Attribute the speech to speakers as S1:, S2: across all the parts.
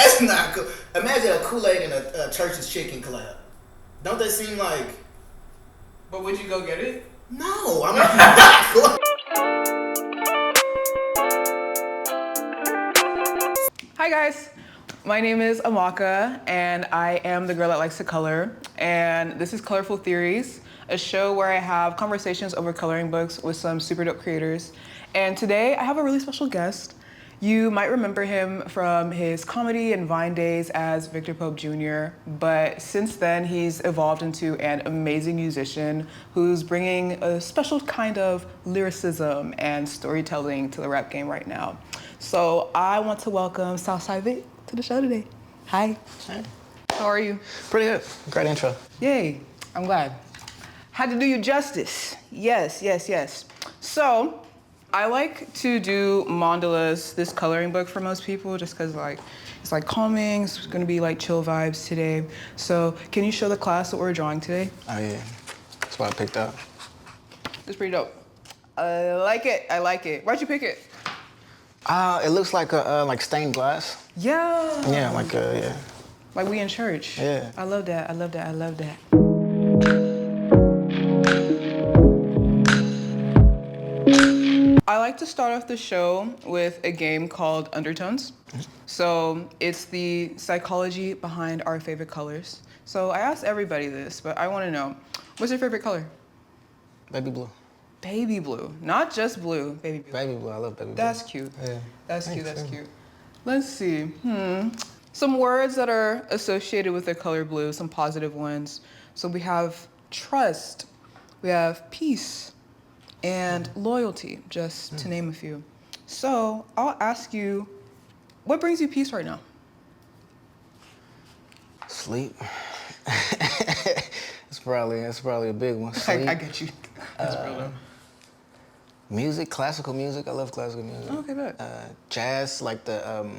S1: That's not cool. Imagine a Kool-Aid and a Church's Chicken collab. Don't they seem like...
S2: But would you go get it?
S1: No, I'm not.
S2: Hi guys, my name is Amaka and I am the girl that likes to color, and this is Colorful Theories, a show where I have conversations over coloring books with some super dope creators. And today I have a really special guest. You might remember him from his comedy and Vine days as Victor Pope Jr., but since then he's evolved into an amazing musician who's bringing a special kind of lyricism and storytelling to the rap game right now. So I want to welcome Southside Vic to the show today. Hi.
S3: Hey.
S2: How are you?
S3: Pretty good. Great intro.
S2: Yay, I'm glad. Had to do you justice. Yes. So, I like to do mandalas, this coloring book for most people, just because it's like calming, it's gonna be like chill vibes today. So can you show the class what we're drawing today?
S3: Oh yeah, that's what I picked up.
S2: It's pretty dope. I like it. Why'd you pick it?
S3: It looks like a like stained glass.
S2: Yeah.
S3: Yeah, yeah.
S2: Like we in church.
S3: Yeah.
S2: I love that. I like to start off the show with a game called Undertones. So it's the psychology behind our favorite colors. So I asked everybody this, but I want to know, what's your favorite color?
S3: Baby blue.
S2: Baby blue, not just blue, baby blue.
S3: Baby blue, I love baby blue.
S2: That's cute.
S3: Yeah.
S2: That's cute. Let's see. Some words that are associated with the color blue, some positive ones. So we have trust, we have peace, and loyalty, just to name a few. So I'll ask you, what brings you peace right now?
S3: Sleep. It's probably a big one. Sleep.
S2: I get you. That's real though.
S3: Music, classical music. I love classical music.
S2: Okay, good.
S3: Jazz, like the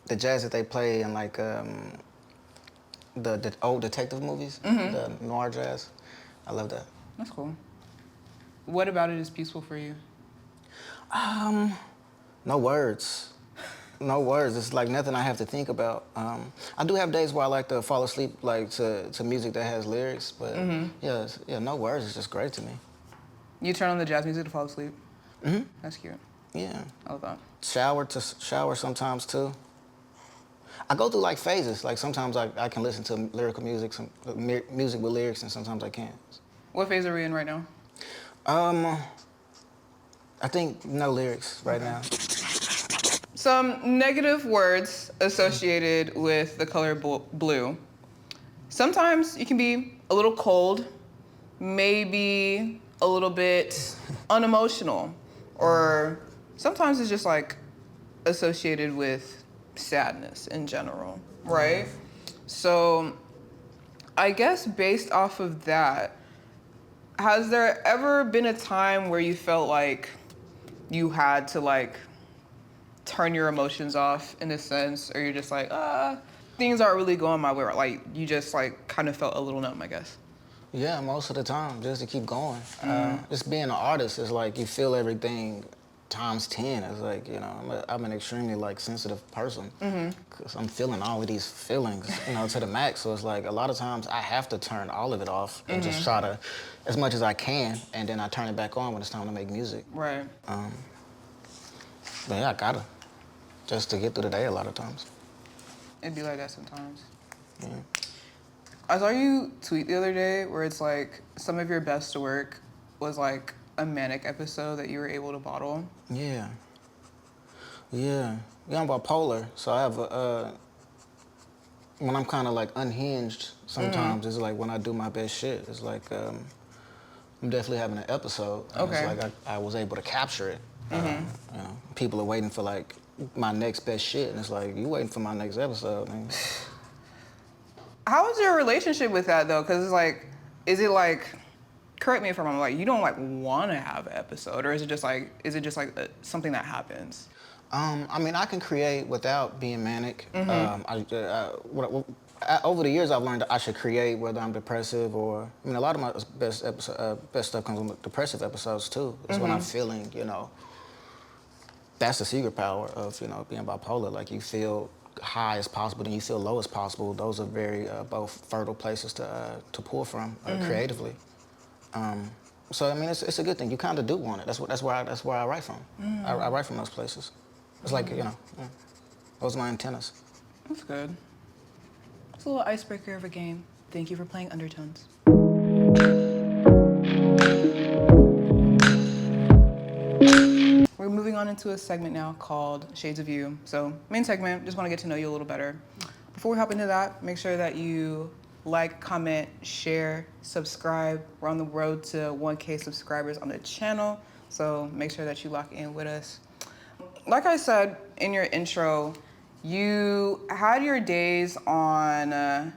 S3: jazz that they play in like the old detective movies, the noir jazz. I love that.
S2: That's cool. What about it is peaceful for you?
S3: No words. No words. It's like nothing I have to think about. I do have days where I like to fall asleep like to music that has lyrics, but yeah, no words is just great to me.
S2: You turn on the jazz music to fall asleep?
S3: Mm-hmm.
S2: That's cute.
S3: Yeah.
S2: I love that.
S3: Shower sometimes too. I go through like phases. Like sometimes I can listen to lyrical music, some music with lyrics, and sometimes I can't.
S2: What phase are we in right now?
S3: I think no lyrics right now.
S2: Some negative words associated with the color blue. Sometimes you can be a little cold, maybe a little bit unemotional, or sometimes it's just like associated with sadness in general, right? So I guess based off of that, has there ever been a time where you felt like you had to like turn your emotions off in a sense, or you're just like, things aren't really going my way, or like you just like kind of felt a little numb, I guess?
S3: Yeah, most of the time, just to keep going. Just being an artist is like you feel everything times 10. It's like, you know, I'm an extremely like sensitive person because I'm feeling all of these feelings, you know, to the max. So it's like a lot of times I have to turn all of it off and just try to, as much as I can, and then I turn it back on when it's time to make music.
S2: Right.
S3: But yeah, I gotta, just to get through the day a lot of times.
S2: It'd be like that sometimes.
S3: Yeah.
S2: I saw you tweet the other day where it's like some of your best work was like a manic episode that you were able to bottle.
S3: Yeah, I'm bipolar, so I have when I'm kind of like unhinged sometimes, it's like when I do my best shit. It's like I'm definitely having an episode.
S2: Okay.
S3: It's like I was able to capture it. You know, people are waiting for like my next best shit, and it's like, you waiting for my next episode, man.
S2: How is your relationship with that though? Because it's like, is it like, correct me if I'm wrong, like you don't like want to have an episode, or is it just like something that happens?
S3: I mean, I can create without being manic. Over the years, I've learned that I should create whether I'm depressive or, I mean, a lot of my best stuff comes from depressive episodes too. It's when I'm feeling, you know, that's the secret power of, you know, being bipolar. Like you feel high as possible, then you feel low as possible. Those are very both fertile places to pull from creatively. So I mean, it's a good thing. You kind of do want it. That's where I write from. I write from those places. It's like those are my antennas.
S2: That's good. It's a little icebreaker of a game. Thank you for playing Undertones. We're moving on into a segment now called Shades of You. So, main segment, just want to get to know you a little better. Before we hop into that, make sure that you like, comment, share, subscribe. We're on the road to 1K subscribers on the channel, so make sure that you lock in with us. Like I said in your intro, you had your days on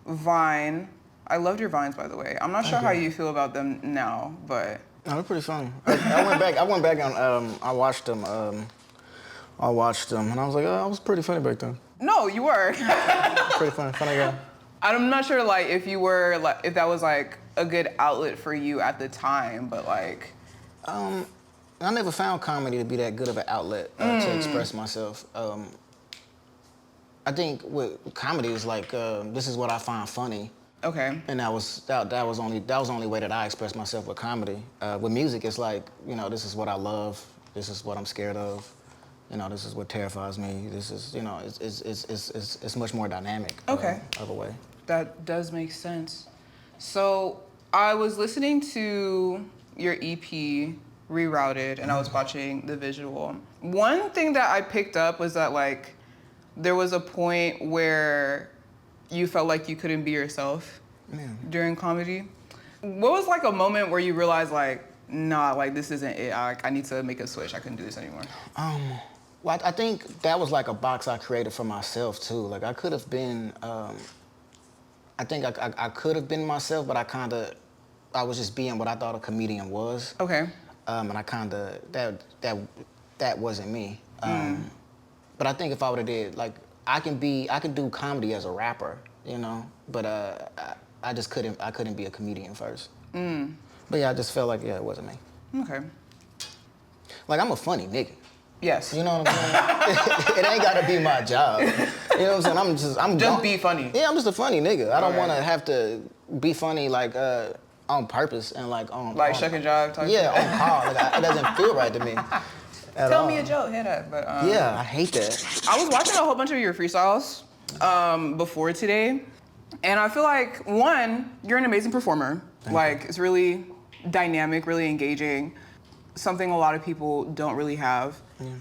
S2: Vine. I loved your Vines, by the way. I'm not sure how you feel about them now, but...
S3: No, they're pretty funny. I went back and I watched them, and I was like, oh, I was pretty funny back then.
S2: No, you were.
S3: Pretty funny guy.
S2: I'm not sure, like, if that was, like, a good outlet for you at the time, but, like...
S3: I never found comedy to be that good of an outlet to express myself. I think with comedy is like, this is what I find funny.
S2: Okay.
S3: And that was the only way that I expressed myself with comedy. With music, it's like, this is what I love. This is what I'm scared of. This is what terrifies me. This is, it's much more dynamic.
S2: Okay.
S3: Of a way.
S2: That does make sense. So I was listening to your EP, Rerouted, and I was watching the visual. One thing that I picked up was that, like, there was a point where you felt like you couldn't be yourself during comedy. What was, like, a moment where you realized, like, nah, like, this isn't it. I need to make a switch. I couldn't do this anymore.
S3: Well, I think that was like a box I created for myself, too. Like, I could have been, I think I could have been myself, but I was just being what I thought a comedian was.
S2: Okay.
S3: And I that wasn't me. But I think if I would have did, like, I can do comedy as a rapper, but I just couldn't be a comedian first. But yeah, I just felt like, it wasn't me.
S2: Okay.
S3: Like, I'm a funny nigga.
S2: Yes.
S3: You know what I'm saying? It ain't gotta be my job. You know what I'm saying? I'm
S2: just be funny.
S3: Yeah, I'm just a funny nigga. I don't want to have to be funny, like, on purpose and, like, on...
S2: Like, shuck and jive type?
S3: Yeah, on call. Like, it doesn't feel right to me.
S2: Tell me a joke, hear that. But
S3: yeah, I hate that.
S2: I was watching a whole bunch of your freestyles before today, and I feel like, one, you're an amazing performer. Like, it's really dynamic, really engaging, something a lot of people don't really have.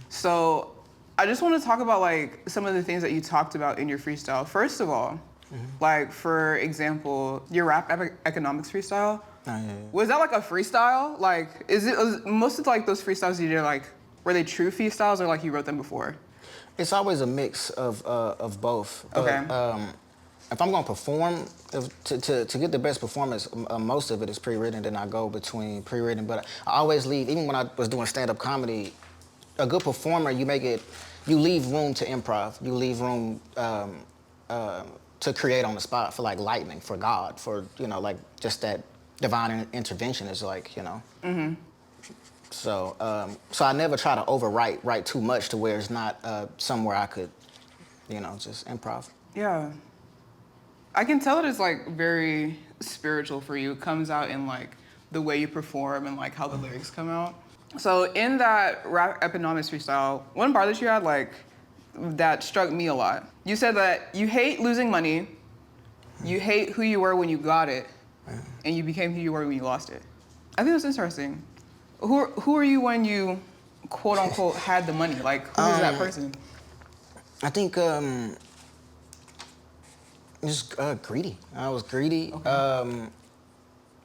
S2: So I just want to talk about, like, some of the things that you talked about in your freestyle. First of all, like, for example, your rap economics freestyle, was that like a freestyle? Like, most of, like, those freestyles you did, like, were they true freestyles or, like, you wrote them before?
S3: It's always a mix of both.
S2: Okay.
S3: But, if I'm gonna perform, to get the best performance, most of it is pre-written, then I go between pre-written. But I always leave, even when I was doing stand-up comedy, a good performer, you leave room to improv. You leave room to create on the spot for, like, lightning, for God, for, like, just that divine intervention is, like, So I never try to write too much to where it's not somewhere I could, just improv.
S2: Yeah. I can tell it is, like, very spiritual for you. It comes out in, like, the way you perform and, like, how the lyrics come out. So in that rap economics freestyle, one bar that you had, like, that struck me a lot. You said that you hate losing money, you hate who you were when you got it, and you became who you were when you lost it. I think that's interesting. Who are you when you, quote unquote, had the money? Like, who is that person?
S3: I think just greedy. I was greedy. Okay.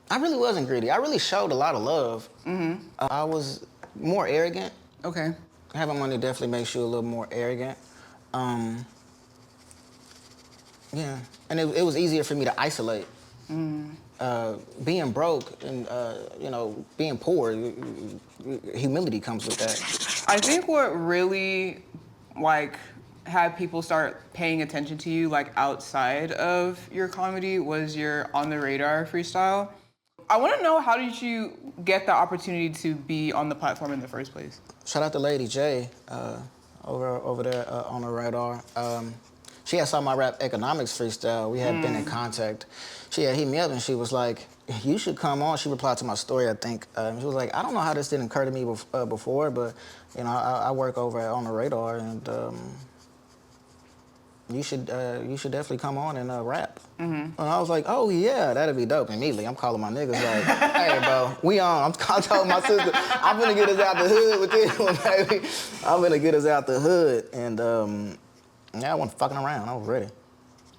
S3: I really wasn't greedy. I really showed a lot of love. I was more arrogant.
S2: Okay.
S3: Having money definitely makes you a little more arrogant. Yeah, and it was easier for me to isolate. Being broke and being poor, humility comes with that.
S2: I think what really, like, had people start paying attention to you, like, outside of your comedy was your On the Radar freestyle. I want to know, how did you get the opportunity to be on the platform in the first place?
S3: Shout out to Lady J. over there on the radar. She had saw my rap economics freestyle. We had been in contact. She had hit me up and she was like, "You should come on." She replied to my story, I think. She was like, "I don't know how this didn't occur to me before, but you know, I work over at On the Radar, and you should definitely come on and rap." And I was like, "Oh yeah, that'd be dope." Immediately, I'm calling my niggas like, "Hey, bro, we on." I told my sister, "I'm gonna get us out the hood with this one, baby. I'm gonna get us out the hood." And yeah, I wasn't fucking around. I was ready.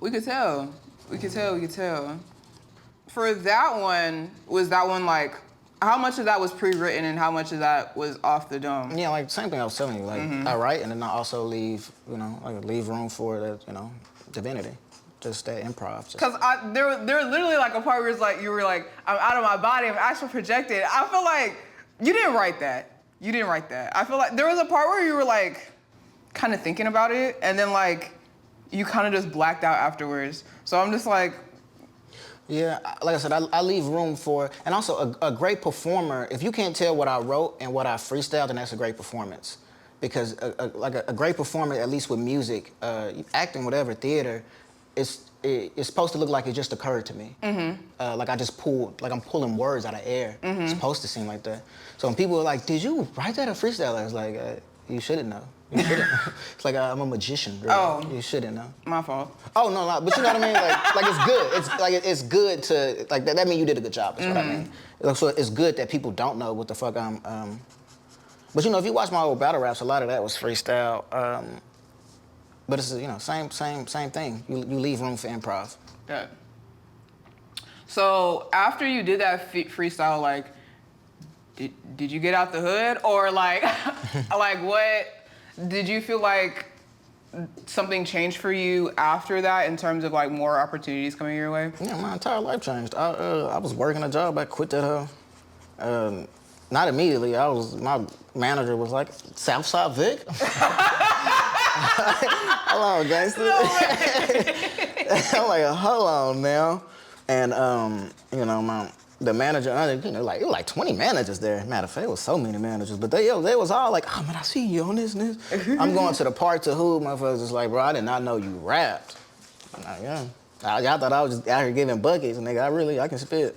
S2: We could tell. We could tell. For that one, was that one like, how much of that was pre-written and how much of that was off the dome?
S3: Yeah, like same thing I was telling you. Like I write and then I also leave, you know, like leave room for that, you know, divinity, just that improv.
S2: Because there was literally like a part where it's like you were like, "I'm out of my body, I'm actually projected." I feel like you didn't write that. I feel like there was a part where you were like, kind of thinking about it, and then like you kind of just blacked out afterwards. So I'm just like,
S3: yeah, like I said, I leave room for, and also a great performer. If you can't tell what I wrote and what I freestyled, then that's a great performance. Because a great performer, at least with music, acting, whatever, theater, it's supposed to look like it just occurred to me. Like I just pulled, like I'm pulling words out of air. It's supposed to seem like that. So when people are like, "Did you write that or freestyle?" I was like, "You shouldn't know." It's like I'm a magician, really.
S2: Oh.
S3: You shouldn't know.
S2: my fault.
S3: Oh no, but you know what I mean. Like it's good. It's good to like that. That means you did a good job. That's what I mean. So it's good that people don't know what the fuck I'm. But you know, if you watch my old battle raps, a lot of that was freestyle. But it's same thing. You leave room for improv.
S2: Yeah. So after you did that freestyle, like, did you get out the hood, or like, like what? Did you feel like something changed for you after that in terms of like more opportunities coming your way?
S3: Yeah, my entire life changed. I was working a job. I quit that hoe. Not immediately. My manager was like, "Southside Vic." Hold on, gangster.
S2: No
S3: I'm like, hold on now. And the manager, it was like 20 managers there. Matter of fact, it was so many managers. But they was all like, "Oh man, I see you on this and this." I'm going to the part to who motherfuckers was like, "Bro, I did not know you rapped." I'm like, yeah. Y'all thought I was just out here giving buckets, and nigga, I can spit.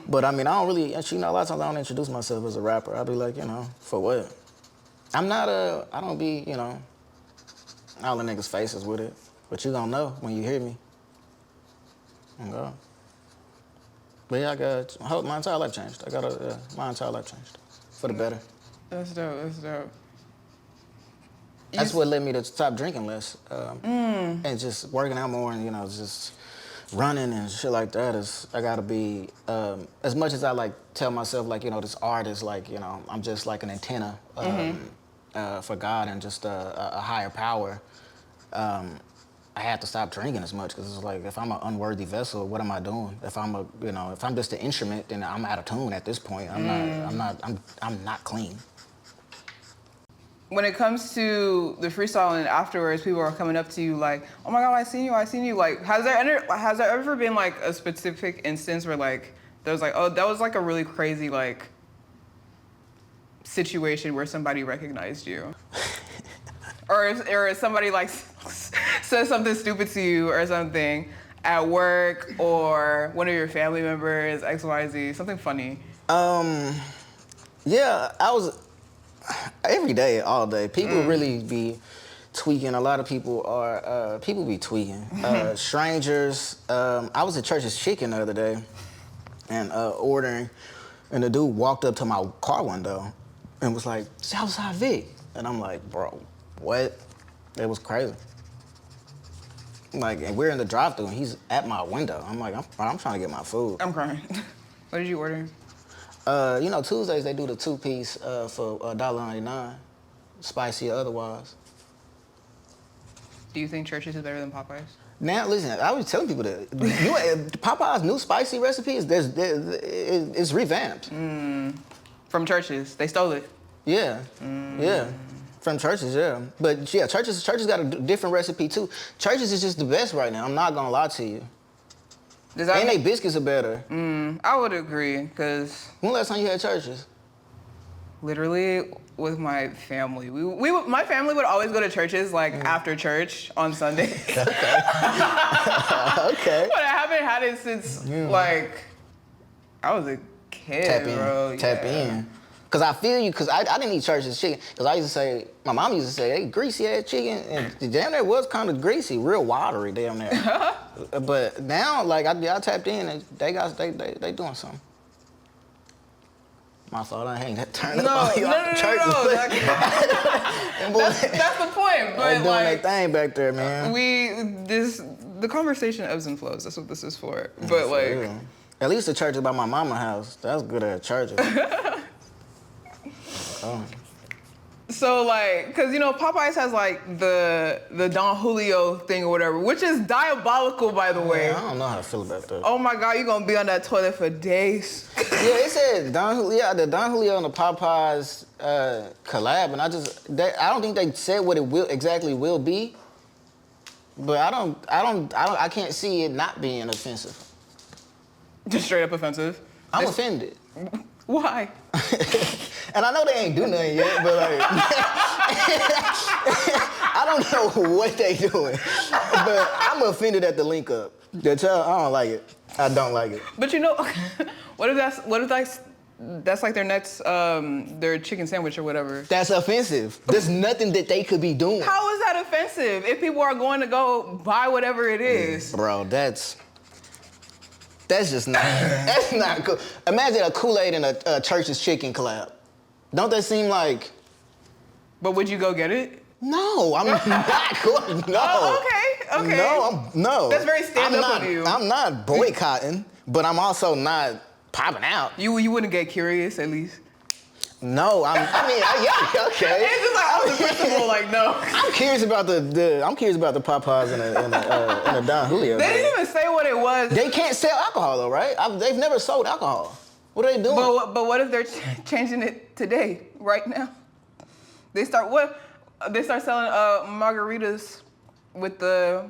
S3: But I mean, I don't really, a lot of times I don't introduce myself as a rapper. I'll be like, for what? I'm not I don't be, all the niggas' faces with it. But you gonna know when you hear me. But yeah, my entire life changed. My entire life changed for the better.
S2: That's dope.
S3: That's what led me to stop drinking less and just working out more and, just running and shit like that. I gotta be, as much as I like tell myself like, this art is like, I'm just like an antenna for God and just a higher power. I had to stop drinking as much because it's like, if I'm an unworthy vessel, what am I doing? If I'm just an instrument, then I'm out of tune at this point. I'm not clean.
S2: When it comes to the freestyling afterwards, people are coming up to you like, "Oh my God, I seen you." Like, has there ever been like a specific instance where like there was like, "Oh, that was like a really crazy like situation where somebody recognized you," or if somebody like says something stupid to you or something at work or one of your family members, XYZ, something funny?
S3: Yeah, every day, all day. People really be tweaking. A lot of people be tweaking. Strangers. I was at Church's Chicken the other day and ordering, and the dude walked up to my car window and was like, "Southside Vic." And I'm like, "Bro, what?" It was crazy. Like, and we're in the drive-thru and he's at my window. I'm like, I'm trying to get my food.
S2: I'm crying. What did you order?
S3: Tuesdays they do the 2-piece for $1.99, spicy or otherwise.
S2: Do you think Church's is better than Popeyes?
S3: Now, listen, I was telling people that Popeye's new spicy recipe it's revamped.
S2: From Church's, they stole it.
S3: Yeah, yeah, from Church's, yeah. But yeah, Church's got a different recipe too. Church's is just the best right now. I'm not gonna lie to you. And they biscuits are better.
S2: I would agree, cause
S3: when last time you had Church's?
S2: Literally with my family. My family would always go to churches like after church on Sundays.
S3: Okay. Okay.
S2: But I haven't had it since like I was a kid, bro.
S3: Tap in. Cause I feel you, cause I didn't eat church's chicken. Cause I used to say, my mom used to say, hey, greasy ass chicken, and damn near was kind of greasy, real watery damn near. But now, like I tapped in, and they doing something. My fault, I ain't turned up all you out the church.
S2: No. That's the point. But
S3: they doing
S2: like,
S3: their thing back there, man.
S2: The conversation ebbs and flows. That's what this is for. But like,
S3: real. At least the church is by my mama's house. That's good at churches. Oh.
S2: So like, cause you know Popeyes has like the Don Julio thing or whatever, which is diabolical, by the way.
S3: I don't know how to feel about that.
S2: Oh my God, you're gonna be on that toilet for days.
S3: Yeah, it said the Don Julio and the Popeyes collab, and I don't think they said what it exactly will be, but I can't see it not being offensive.
S2: Just straight up offensive.
S3: I'm offended.
S2: Why?
S3: And I know they ain't do nothing yet, but like, I don't know what they doing, but I'm offended at the link up. I don't like it. I don't like it.
S2: But you know, what if that's like their next their chicken sandwich or whatever?
S3: That's offensive. There's nothing that they could be doing.
S2: How is that offensive? If people are going to go buy whatever it is,
S3: bro, that's just not. That's not cool. Imagine a Kool-Aid and a Church's Chicken collab. Don't that seem like?
S2: But would you go get it?
S3: No, I'm not going. No.
S2: Oh, okay.
S3: No.
S2: That's very stand-up of you.
S3: I'm not boycotting, but I'm also not popping out.
S2: You wouldn't get curious at least?
S3: No, yeah, okay.
S2: It's just like off the principle, like no.
S3: I'm curious about the Popeyes and the Don Julio.
S2: They didn't even say what it was.
S3: They can't sell alcohol though, right? They've never sold alcohol. What are they doing?
S2: But what if they're changing it today, right now? They start selling margaritas with the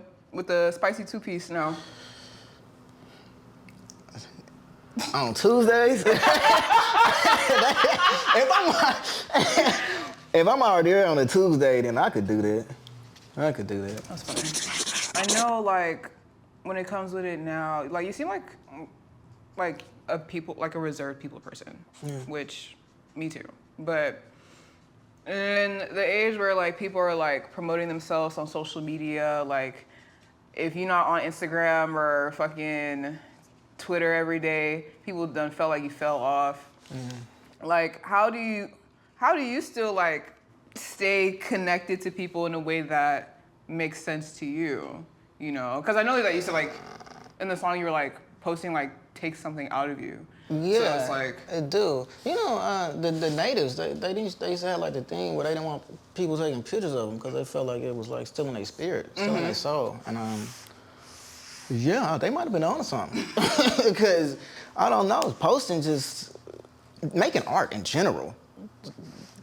S2: spicy 2-piece now.
S3: On Tuesdays? If I'm already there on a Tuesday, then I could do that.
S2: That's funny. I know, like, when it comes with it now, like, you seem like a reserved people person, which, me too. But in the age where, like, people are, like, promoting themselves on social media, like, if you're not on Instagram or fucking Twitter every day, people done felt like you fell off. Like, how do you still like stay connected to people in a way that makes sense to you? You know, because I know that you said like in the song you were like posting like take something out of you.
S3: Yeah,
S2: so it's like
S3: it do. You know, the natives they used to have like the thing where they didn't want people taking pictures of them because they felt like it was like stealing their spirit, stealing their soul, and yeah, they might have been on something. Because, I don't know, posting just, making art in general.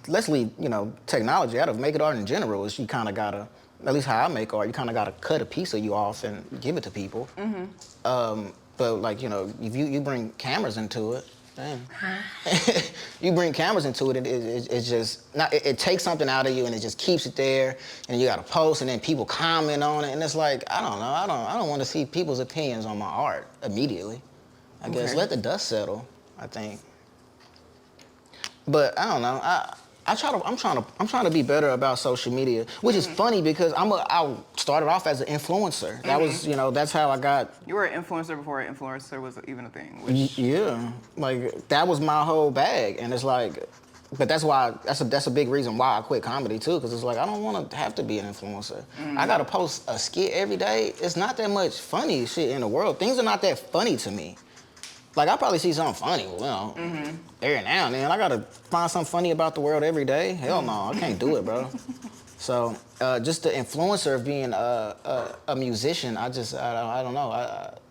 S3: Let's leave, technology out of making art in general is you kind of gotta, at least how I make art, you kind of gotta cut a piece of you off and give it to people. But like, if you bring cameras into it, damn. You bring cameras into it, it's just, it takes something out of you and it just keeps it there, and you gotta post, and then people comment on it, and it's like, I don't know, I don't want to see people's opinions on my art immediately. I guess let the dust settle, I think. But I don't know, I'm trying to be better about social media, which is funny because I started off as an influencer. That was, that's how I got.
S2: You were an influencer before an influencer was even a thing.
S3: Yeah, like that was my whole bag, and it's like, but that's a big reason why I quit comedy too, because it's like I don't want to have to be an influencer. I gotta post a skit every day. It's not that much funny shit in the world. Things are not that funny to me. Like, I probably see something funny, every now and then. I gotta find something funny about the world every day. Hell no, I can't do it, bro. So, just the influencer of being a musician, I don't know.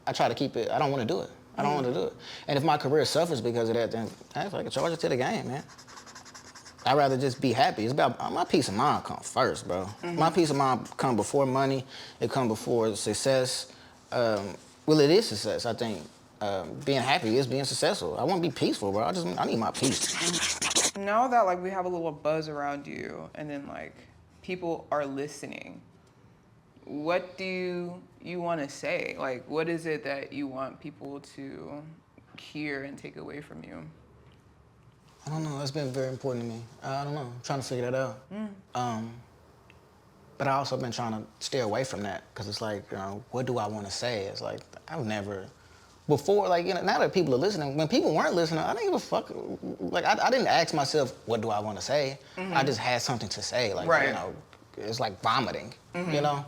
S3: I try to keep it, I don't want to do it. I don't want to do it. And if my career suffers because of that, then I can charge it to the game, man. I'd rather just be happy. It's about, my peace of mind come first, bro. My peace of mind come before money. It come before success. Well, it is success, I think. Being happy is being successful. I want to be peaceful, bro. I need my peace.
S2: Now that like we have a little buzz around you, and then like people are listening, what do you want to say? Like, what is it that you want people to hear and take away from you?
S3: I don't know. That's been very important to me. I don't know. I'm trying to figure that out. But I also been trying to stay away from that because it's like, what do I want to say? It's like I've never before, like, now that people are listening. When people weren't listening, I didn't give a fuck. Like, I didn't ask myself, what do I want to say? I just had something to say. Like,
S2: Right.
S3: It's like vomiting. Yeah,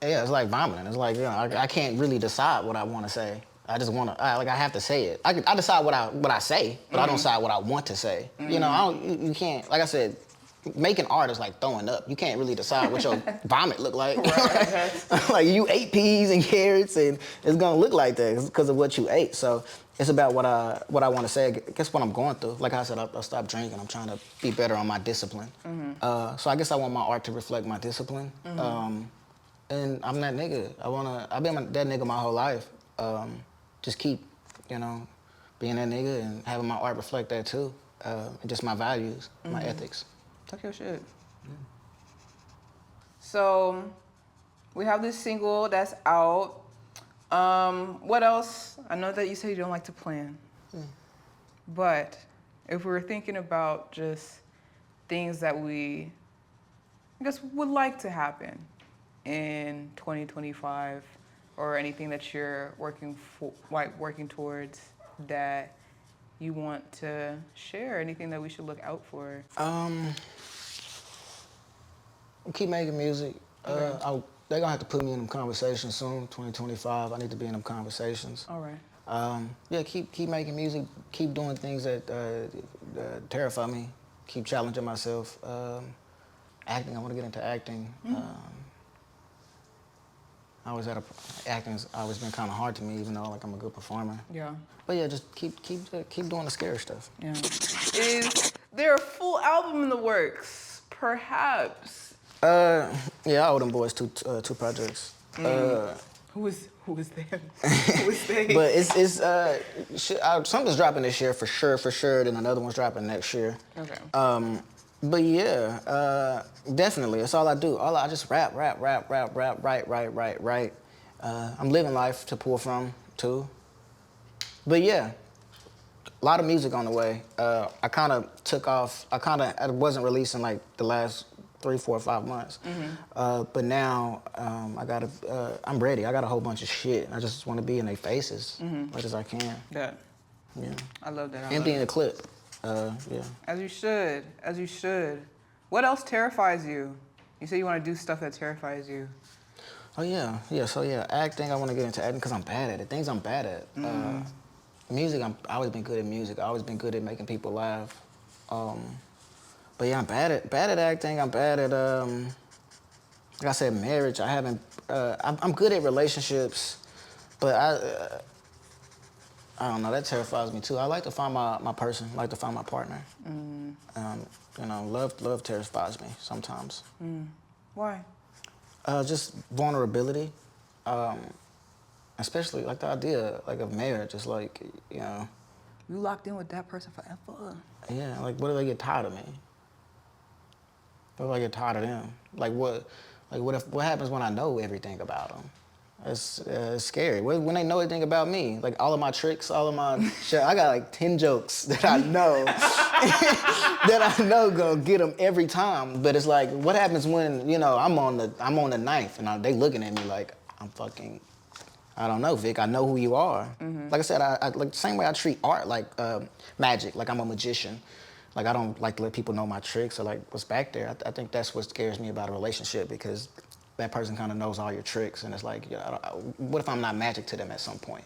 S3: it's like vomiting. It's like, I can't really decide what I want to say. I just want to, I have to say it. I decide what I say, but I don't decide what I want to say. You can't, like I said, making art is like throwing up. You can't really decide what your vomit look like. Right. Like you ate peas and carrots and it's gonna look like that because of what you ate. So it's about what I want to say. I guess what I'm going through. Like I said, I stopped drinking. I'm trying to be better on my discipline. So I guess I want my art to reflect my discipline. And I'm that nigga. I've been that nigga my whole life. Just keep, being that nigga and having my art reflect that too. And just my values, my ethics.
S2: Talk your shit. So we have this single that's out. What else? I know that you say you don't like to plan. But if we were thinking about just things that we, I guess, would like to happen in 2025, or anything that you're working towards that you want to share, anything that we should look out for?
S3: Keep making music.
S2: Okay.
S3: They're gonna have to put me in them conversations soon. 2025, I need to be in them conversations.
S2: All right.
S3: Yeah, keep making music. Keep doing things that terrify me. Keep challenging myself. Acting, I want to get into acting. Acting's always been kind of hard to me, even though like I'm a good performer.
S2: Yeah.
S3: But yeah, just keep doing the scary stuff.
S2: Yeah. Is there a full album in the works? Perhaps.
S3: Yeah, I owe them boys two projects.
S2: Who is them? Who is they?
S3: But it's something's dropping this year for sure. Then another one's dropping next year.
S2: Okay.
S3: But yeah, definitely. That's all I do. I just rap, write. I'm living life to pull from too. But yeah, a lot of music on the way. I kind of took off. I wasn't releasing like the last 3, 4, 5 months. But now I'm ready. I got a whole bunch of shit. I just want to be in their faces much as I can.
S2: Yeah.
S3: Yeah.
S2: I love that.
S3: Emptying the clip. Yeah.
S2: As you should. What else terrifies you? You say you want to do stuff that terrifies you.
S3: Oh yeah. So yeah, acting. I want to get into acting because I'm bad at it. Things I'm bad at. Music. I've always been good at music. I've always been good at making people laugh. But yeah, I'm bad at acting. I'm bad at like I said, marriage. I haven't. I'm good at relationships, but I don't know. That terrifies me too. I like to find my person. I like to find my partner. Love terrifies me sometimes.
S2: Why?
S3: Just vulnerability, especially like the idea like of marriage. It's like
S2: You locked in with that person forever.
S3: Yeah, like what if they get tired of me? What if I get tired of them? What happens when I know everything about them? It's scary. When they know everything about me, like all of my tricks, all of my shit, I got like 10 jokes that I know gonna get them every time. But it's like, what happens when I'm on the knife and they looking at me like I'm fucking. I don't know, Vic. I know who you are. Like I said, I like the same way I treat art like magic. Like I'm a magician. Like I don't like to let people know my tricks or like what's back there. I think that's what scares me about a relationship because that person kind of knows all your tricks and it's like, what if I'm not magic to them at some point?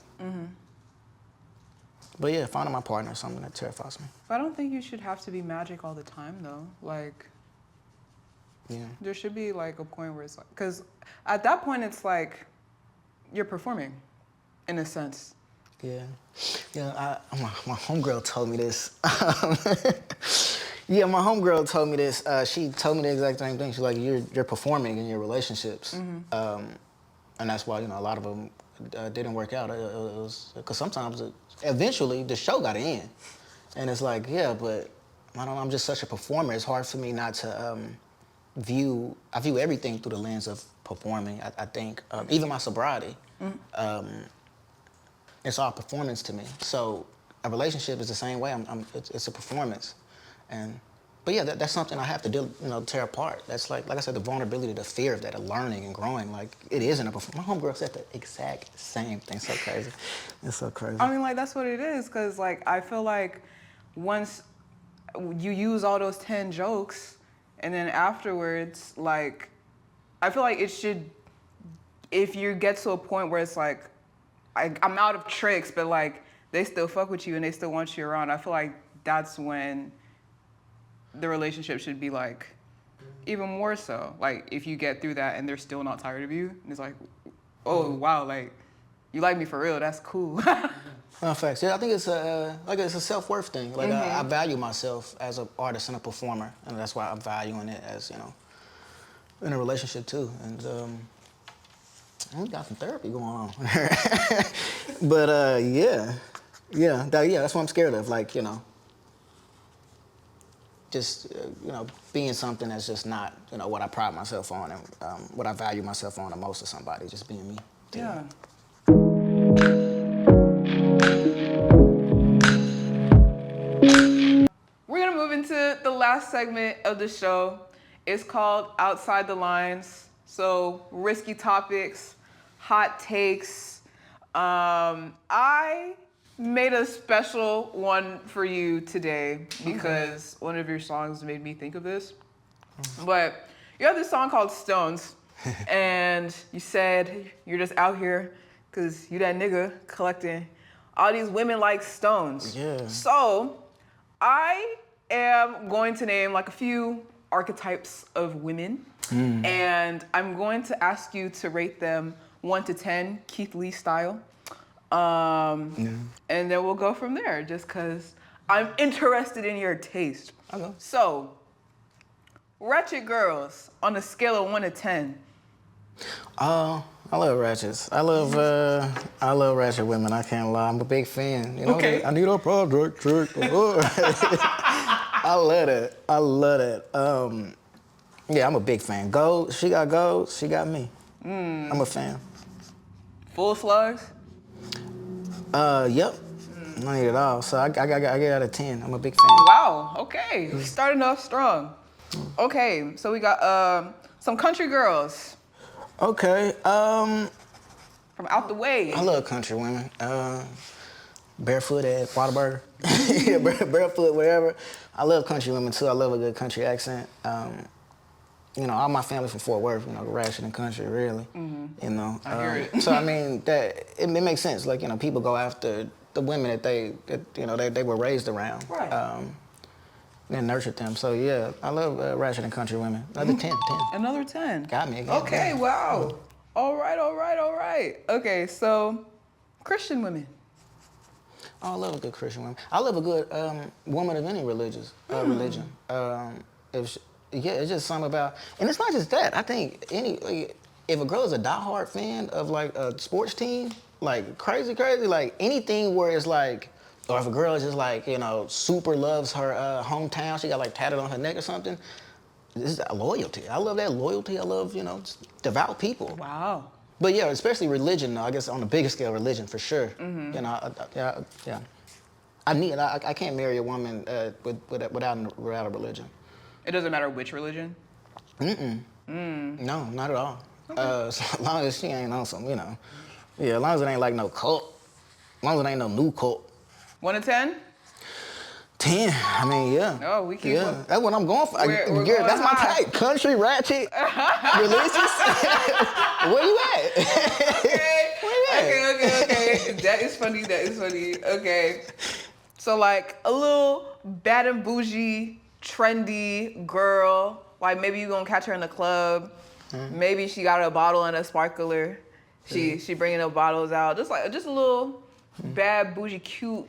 S3: But yeah, finding my partner is something that terrifies me.
S2: But I don't think you should have to be magic all the time though. Like,
S3: yeah,
S2: there should be like a point where it's like, because at that point it's like you're performing, in a sense.
S3: Yeah. My homegirl told me this. Yeah, my homegirl told me this. She told me the exact same thing. She's like, you're performing in your relationships, and that's why a lot of them didn't work out. It was because sometimes eventually the show got to end, And it's like, yeah, but I don't know, I'm just such a performer. It's hard for me not to I view everything through the lens of performing, I think. Even my sobriety, it's all performance to me. So a relationship is the same way. It's a performance. But yeah, that's something I have to tear apart. That's like I said, the vulnerability, the fear of that, of learning and growing. Like, it isn't a performance. My homegirl said the exact same thing. So crazy. It's so crazy.
S2: I mean, like, that's what it is, because, like, I feel like once you use all those 10 jokes, and then afterwards, like, I feel like it should, if you get to a point where it's like, I'm out of tricks, but, like, they still fuck with you and they still want you around, I feel like that's when the relationship should be, like, even more so. Like, if you get through that and they're still not tired of you, and it's like, oh, wow, like, you like me for real, that's cool.
S3: Facts. Yeah, I think it's a self-worth thing. Like, I value myself as an artist and a performer, and that's why I'm valuing it as, in a relationship too. And we got some therapy going on. But that's what I'm scared of. Like, just being something that's just not what I pride myself on and what I value myself on the most of somebody. Just being me.
S2: Yeah. We're gonna move into the last segment of the show. It's called Outside the Lines. So, risky topics, hot takes. I made a special one for you today because one of your songs made me think of this. But you have this song called Stones, and you said you're just out here because you that nigga collecting all these women like stones.
S3: Yeah.
S2: So I am going to name like a few archetypes of women, and I'm going to ask you to rate them 1 to 10, Keith Lee style. And then we'll go from there, just because I'm interested in your taste.
S3: Okay.
S2: So, Ratchet Girls on a scale of 1 to 10.
S3: I love ratchets. I love ratchet women. I can't lie. I'm a big fan.
S2: Okay.
S3: I need a project trick. I love that. Yeah, I'm a big fan. Gold. She got gold. She got me. I'm a fan.
S2: Full slugs?
S3: Yep. I need it all. So I get out of 10. I'm a big fan.
S2: Wow, okay. Starting off strong. Okay, so we got some country girls
S3: Okay.
S2: from out the way.
S3: I love country women. Barefoot at Whataburger. Yeah, barefoot, whatever. I love country women too. I love a good country accent. All my family from Fort Worth, ratchet and country, really.
S2: I hear it.
S3: So I mean, that it makes sense. Like, people go after the women that they were raised around.
S2: Right.
S3: And nurtured them. So yeah, I love ratchet and country women. Another 10.
S2: Another 10.
S3: Got me again.
S2: Okay, wow. All right. Okay, so Christian women.
S3: Oh, I love a good Christian woman. I love a good woman of any religion. It's just something about, and it's not just that. I think if a girl is a diehard fan of like a sports team, like crazy, like anything where it's like, or if a girl is just like, super loves her hometown, she got like tatted on her neck or something, this is a loyalty. I love that loyalty. I love, devout people.
S2: Wow.
S3: But yeah, especially religion, I guess on a bigger scale, religion for sure. Yeah. I can't marry a woman without a religion.
S2: It doesn't matter which religion?
S3: No, not at all. Okay. As long as she ain't on some, yeah, as long as it ain't like no cult, as long as it ain't no new cult.
S2: 1 to 10?
S3: 10. I mean, yeah.
S2: Oh, we keep up.
S3: That's what I'm going for.
S2: We're going
S3: that's my
S2: high.
S3: type. Country, ratchet, religious. Where you at?
S2: Okay. That is funny. Okay. So like a little bad and bougie, trendy girl. Like maybe you gonna catch her in the club. Maybe she got a bottle and a sparkler. She bringing up bottles out. Just a little bad, bougie, cute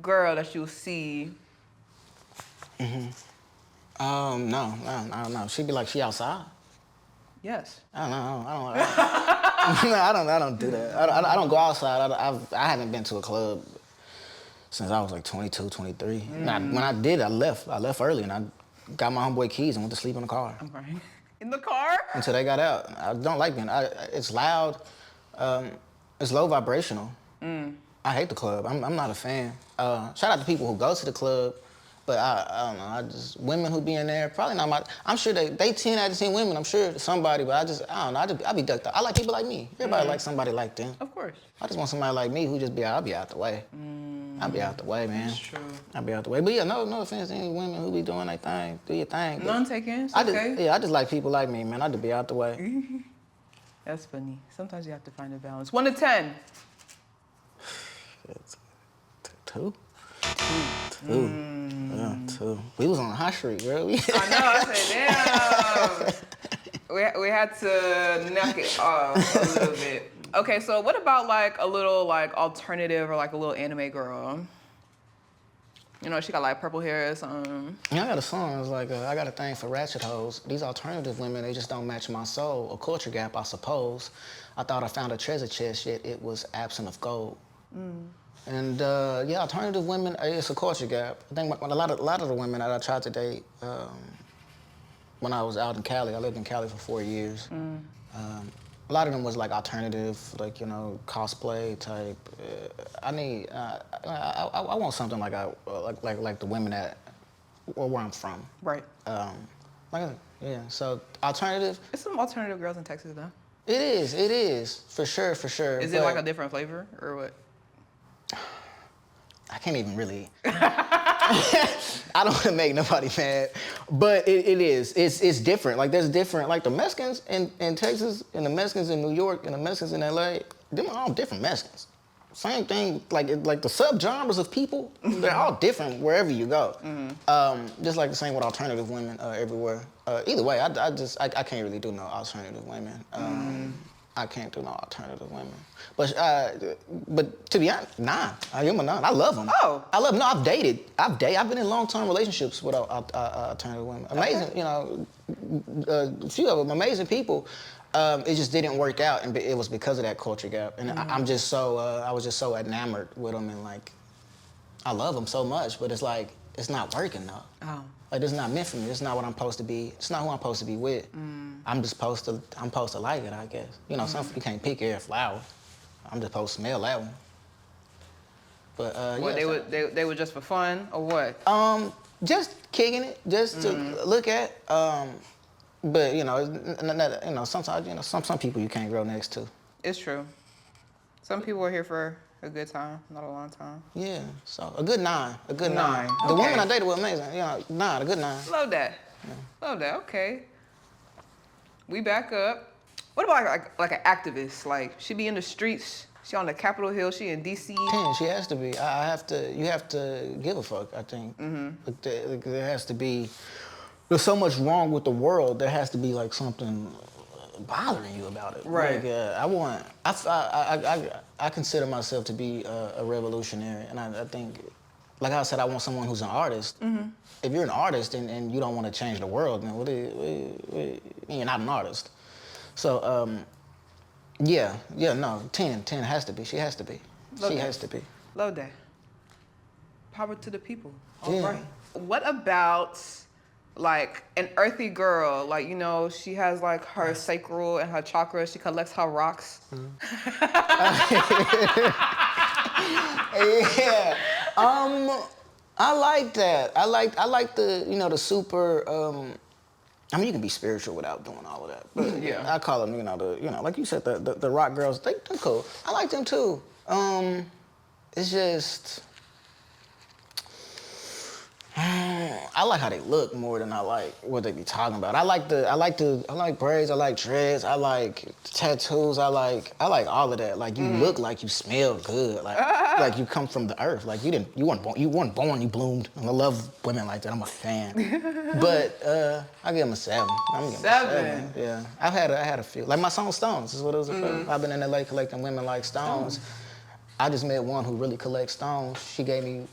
S2: girl that you'll see.
S3: No, I don't know. She'd be like, she outside?
S2: Yes.
S3: I don't know. No, I don't do that. I don't go outside. I haven't been to a club since I was like 22, 23. When I did, I left early and I got my homeboy keys and went to sleep in the car.
S2: Okay. In the car?
S3: Until they got out. I don't like being, it's loud, it's low vibrational. I hate the club, I'm not a fan. Shout out to people who go to the club, but I don't know, women who be in there, probably not I'm sure they 10 out of 10 women, I'm sure somebody, but I don't know, I be ducked out. I like people like me. Everybody like somebody like them.
S2: Of course.
S3: I just want somebody like me who just I'll be out the way. I'll be out the way, man.
S2: That's true.
S3: I'll be out the way. But yeah, no offense to any women who be doing their thing, do your thing.
S2: None taken, it's okay.
S3: I just like people like me, man. I just be out the way.
S2: That's funny. Sometimes you have to find a balance. 1 to 10.
S3: It's 2. 2. Yeah, 2. We was on a high streak, bro.
S2: I know, I said, damn. we had to knock it off a little bit. Okay, so what about like a little like alternative or like a little anime girl? You know, she got like purple hair or something.
S3: Yeah, I got a song. It's like, I got a thing for ratchet hoes. These alternative women, they just don't match my soul. A culture gap, I suppose. I thought I found a treasure chest, yet it was absent of gold. And yeah, alternative women, it's a culture gap. I think a lot of the women that I tried to date when I was out in Cali, I lived in Cali for 4 years. A lot of them was like alternative, like, you know, cosplay type. I want something like the women that, or where I'm from.
S2: Right.
S3: Yeah, so alternative.
S2: There's some alternative girls in Texas though.
S3: It is, for sure.
S2: Is it like a different flavor or what?
S3: I can't even really. I don't want to make nobody mad, but it is. It's different. Like there's different. Like the Mexicans in Texas, and the Mexicans in New York, and the Mexicans in LA. Them are all different Mexicans. Same thing. Like the subgenres of people, they're all different wherever you go. Just like the same with alternative women everywhere. Either way, I can't really do no alternative women. I can't do no alternative women. But to be honest, nah, I am a non. I love them.
S2: Oh.
S3: I love them. No, I've dated. I've been in long-term relationships with alternative women. Amazing,
S2: Okay.
S3: you know, a few of them, amazing people. It just didn't work out, and it was because of that culture gap. And I was just so enamored with them, and like, I love them so much, but it's like, it's not working though.
S2: Oh.
S3: Like, this is not meant for me. It's not what I'm supposed to be. It's not who I'm supposed to be with. I'm supposed to like it, I guess. You know, you can't pick every flower. I'm just supposed to smell that one. But
S2: What,
S3: yeah,
S2: they were just for fun or what?
S3: just kicking it, just to look at. But you know, sometimes some people you can't grow next to.
S2: It's true. Some people are here for a good time, not a long time.
S3: Yeah, so a good 9. A good 9.
S2: Nine,
S3: The
S2: okay.
S3: women I dated were amazing. You know, 9, a good 9.
S2: Love that.
S3: Yeah.
S2: Love that. Okay. We back up. What about like an activist? Like she be in the streets. She on the Capitol Hill. She in D.C.
S3: 10, she has to be. You have to give a fuck, I think. Like there has to be, there's so much wrong with the world, there has to be like something bothering you about it.
S2: Right.
S3: Like, I consider myself to be a revolutionary, and I think, like I said, I want someone who's an artist. If you're an artist and you don't want to change the world, then you're not an artist. So, yeah, no, 10 has to be. She has to be. She has to be.
S2: Love that. Power to the people. All
S3: Yeah.
S2: right. What about like an earthy girl? Like, you know, she has like her sacral and her chakras. She collects her rocks.
S3: Yeah. I like that. I like the, you know, the super, I mean, you can be spiritual without doing all of that. But
S2: Yeah.
S3: I call them, like you said, the rock girls, they're cool. I like them too. It's just, I like how they look more than I like what they be talking about. I like braids, I like dreads, I like tattoos, I like all of that. Like you look like you smell good, like you come from the earth. Like you weren't born, you bloomed. And I love women like that. I'm a fan. But I give them a 7. I'm giving them a 7. Yeah, I had a few. Like my song Stones is what it was about. I've been in LA collecting women like stones. I just met one who really collects stones. She gave me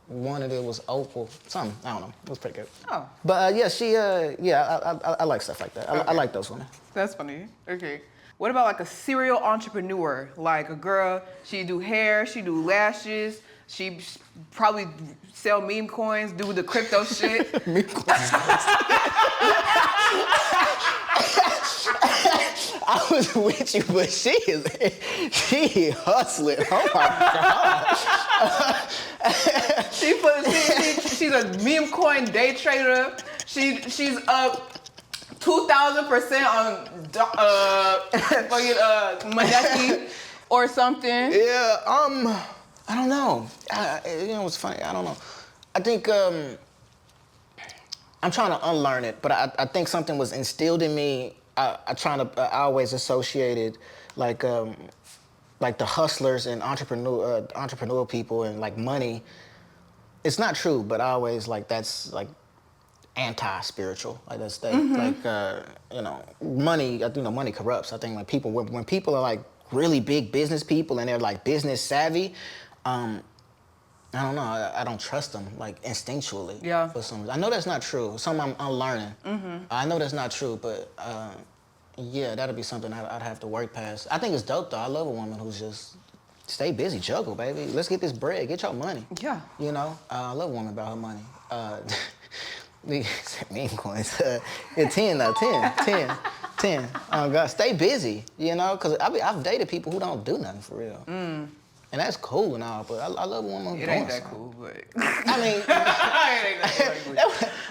S3: one of it was opal, something, I don't know. It was pretty good.
S2: Oh.
S3: But I like stuff like that. I like those women.
S2: That's funny. Okay. What about like a serial entrepreneur? Like a girl, she do hair, she do lashes, She probably sell meme coins, do the crypto shit.
S3: Meme coins. I was with you, but she hustling. Oh my God.
S2: She's a meme coin day trader. She's up 2,000% on Moneki or something.
S3: Yeah, I don't know. What's funny? I don't know. I think I'm trying to unlearn it, but I think something was instilled in me. I always associated like the hustlers and entrepreneurial people and like money. It's not true, but I always that's like anti-spiritual. Like money. Money corrupts. I think when people are like really big business people and they're like business savvy, I don't know. I don't trust them like instinctually.
S2: Yeah.
S3: For some reason. I know that's not true. Something I'm unlearning. I know that's not true, but yeah, that'll be something I'd have to work past. I think it's dope though. I love a woman who's just stay busy, juggle, baby. Let's get this bread, get your money.
S2: Yeah.
S3: I love a woman about her money. Meme coins. 10 now, 10. Oh God, stay busy, because I've dated people who don't do nothing for real. And that's cool and all, but I love a woman who's
S2: It ain't that cool, but...
S3: I mean,
S2: it ain't that cool.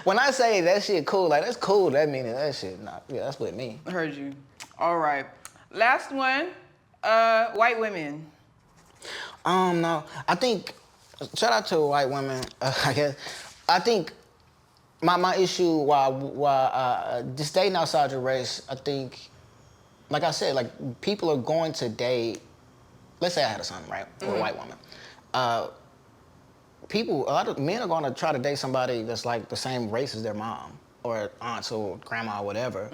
S3: when I say that shit cool, like that's cool, that means that shit not, yeah, that's what it means.
S2: I heard you. All right. Last one, white women.
S3: No, I think, shout out to white women, I guess. I think my issue why just dating outside your race, I think, like I said, like people are going to date, let's say I had a son, right, or a white woman. A lot of men are going to try to date somebody that's like the same race as their mom or aunts or grandma or whatever.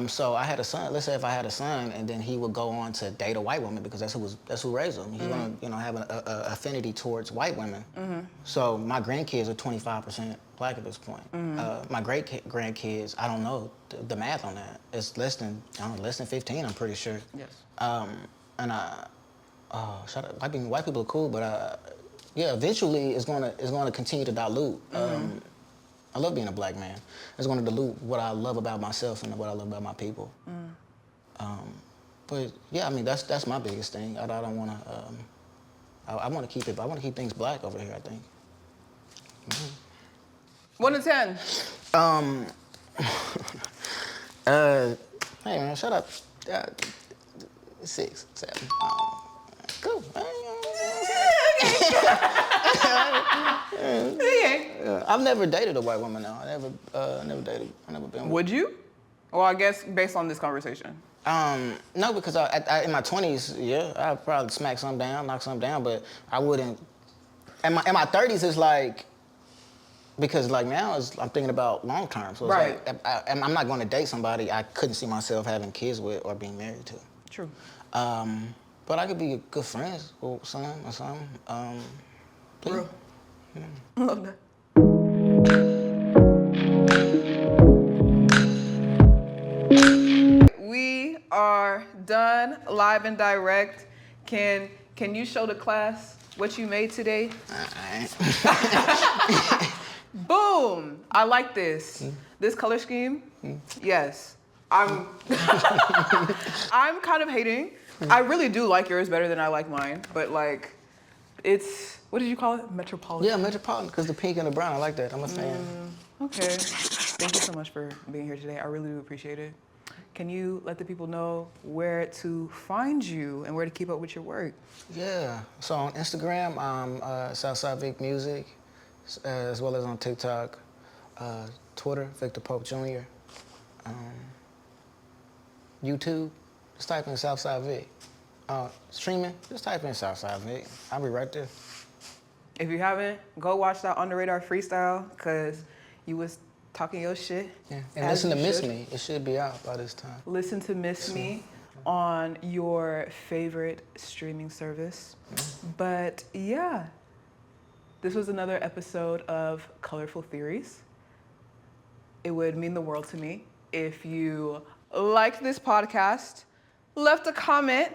S3: So I had a son. Let's say if I had a son, and then he would go on to date a white woman because that's who raised him. He's gonna have an affinity towards white women. So my grandkids are 25% black at this point. My great grandkids, I don't know the math on that. It's less than 15. I'm pretty sure.
S2: Yes.
S3: White people are cool, but yeah, eventually it's gonna continue to dilute. I love being a black man. It's gonna dilute what I love about myself and what I love about my people. But yeah, I mean that's my biggest thing. I don't wanna. I want to keep it. I want to keep things black over here. I think.
S2: 1 to 10.
S3: Hey man, shut up. 6, 7. Cool. I've never dated a white woman now. I never dated. I never been.
S2: Would you? Well, I guess based on this conversation.
S3: No, because in my 20s, yeah, I'd probably smack something down, knock something down, but I wouldn't. In my 30s, it's like, because like now I'm thinking about long term. So it's
S2: right.
S3: Like, I'm not going to date somebody I couldn't see myself having kids with or being married to.
S2: True.
S3: But I could be good friends with someone or something.
S2: Real. Yeah. I love that. We are done, live and direct. Can you show the class what you made today? Boom! I like this. This color scheme. Yes. I'm kind of hating. I really do like yours better than I like mine, but like, it's, what did you call it? Metropolitan?
S3: Yeah, Metropolitan, because the pink and the brown, I like that. I'm a fan.
S2: Okay. Thank you so much for being here today. I really do appreciate it. Can you let the people know where to find you and where to keep up with your work?
S3: Yeah, so on Instagram, I'm Southside Vic Music, as well as on TikTok, Twitter, Victor Pope Jr., YouTube, just type in Southside Vic. Streaming, just type in Southside Vic. I'll be right there.
S2: If you haven't, go watch that On the Radar freestyle, because you was talking your shit.
S3: Yeah. And listen to Miss Me. It should be out by this time.
S2: Listen to Miss Me on your favorite streaming service. But yeah, this was another episode of Colorful Theories. It would mean the world to me if you liked this podcast, left a comment,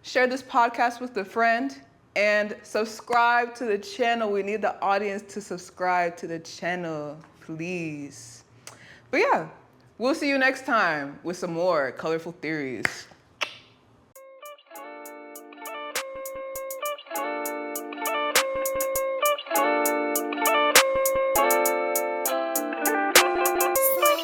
S2: shared this podcast with a friend, And subscribe to the channel. We need the audience to subscribe to the channel, please. But yeah, we'll see you next time with some more colorful theories.